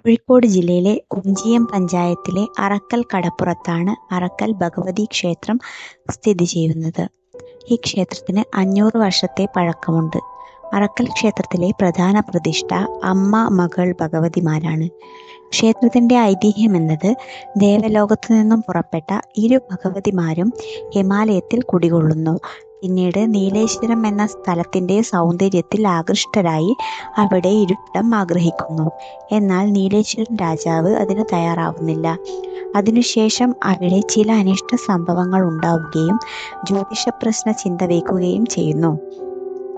കോഴിക്കോട് ജില്ലയിലെ കുഞ്ചിയം പഞ്ചായത്തിലെ അറക്കൽ കടപ്പുറത്താണ് അറക്കൽ ഭഗവതി ക്ഷേത്രം സ്ഥിതി ചെയ്യുന്നത്. ഈ ക്ഷേത്രത്തിന് 500 വർഷത്തെ പഴക്കമുണ്ട്. അറക്കൽ ക്ഷേത്രത്തിലെ പ്രധാന പ്രതിഷ്ഠ അമ്മ മകൾ ഭഗവതിമാരാണ്. ക്ഷേത്രത്തിന്റെ ഐതിഹ്യമെന്നത് ദേവലോകത്തു നിന്നും പുറപ്പെട്ട ഇരു ഭഗവതിമാരും ഹിമാലയത്തിൽ കുടികൊള്ളുന്നു. പിന്നീട് നീലേശ്വരം എന്ന സ്ഥലത്തിന്റെ സൗന്ദര്യത്തിൽ ആകൃഷ്ടരായി അവിടെ ഇരുപ്പിടം ആഗ്രഹിക്കുന്നു. എന്നാൽ നീലേശ്വരം രാജാവ് അതിന് തയ്യാറാവുന്നില്ല. അതിനുശേഷം അവിടെ ചില അനിഷ്ട സംഭവങ്ങൾ ഉണ്ടാവുകയും ജ്യോതിഷപ്രശ്ന ചിന്ത വയ്ക്കുകയും ചെയ്യുന്നു.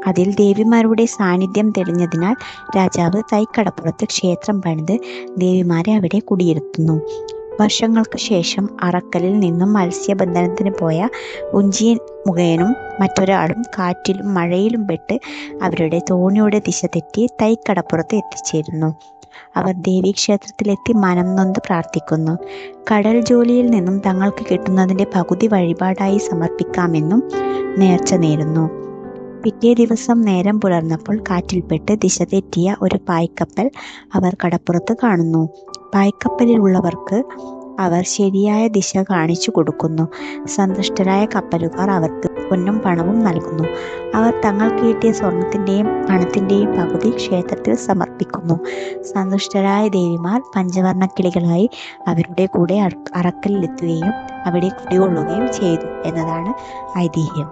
അതിൽ ദേവിമാരുടെ സാന്നിധ്യം തെളിഞ്ഞതിനാൽ രാജാവ് തൈക്കടപ്പുറത്ത് ക്ഷേത്രം പണിത് ദേവിമാരെ അവിടെ കുടിയിരുത്തുന്നു. വർഷങ്ങൾക്ക് ശേഷം അറക്കലിൽ നിന്നും മത്സ്യബന്ധനത്തിന് പോയ ഉഞ്ചിയൻ മുഖേനും മറ്റൊരാളും കാറ്റിലും മഴയിലും പെട്ട് അവരുടെ തോണിയുടെ ദിശ തെറ്റി തൈക്കടപ്പുറത്ത് എത്തിച്ചേരുന്നു. അവർ ദേവീക്ഷേത്രത്തിലെത്തി മനം നൊന്ത് പ്രാർത്ഥിക്കുന്നു. കടൽ ജോലിയിൽ നിന്നും തങ്ങൾക്ക് കിട്ടുന്നതിൻ്റെ പകുതി വഴിപാടായി സമർപ്പിക്കാമെന്നും നേർച്ച നേരുന്നു. പിറ്റേ ദിവസം നേരം പുലർന്നപ്പോൾ കാറ്റിൽപ്പെട്ട് ദിശ തെറ്റിയ ഒരു പായ്ക്കപ്പൽ അവർ കടപ്പുറത്ത് കാണുന്നു. പായ്ക്കപ്പലിലുള്ളവർക്ക് അവർ ശരിയായ ദിശ കാണിച്ചു കൊടുക്കുന്നു. സന്തുഷ്ടരായ കപ്പലുകാർ അവർക്ക് പൊന്നും പണവും നൽകുന്നു. അവർ തങ്ങൾക്ക് കിട്ടിയ സ്വർണത്തിൻ്റെയും പണത്തിൻ്റെയും പകുതി ക്ഷേത്രത്തിൽ സമർപ്പിക്കുന്നു. സന്തുഷ്ടരായ ദേവിമാർ പഞ്ചവർണ്ണക്കിളികളായി അവരുടെ കൂടെ അറക്കലിലെത്തുകയും അവിടെ കുടികൊള്ളുകയും ചെയ്തു എന്നതാണ് ഐതിഹ്യം.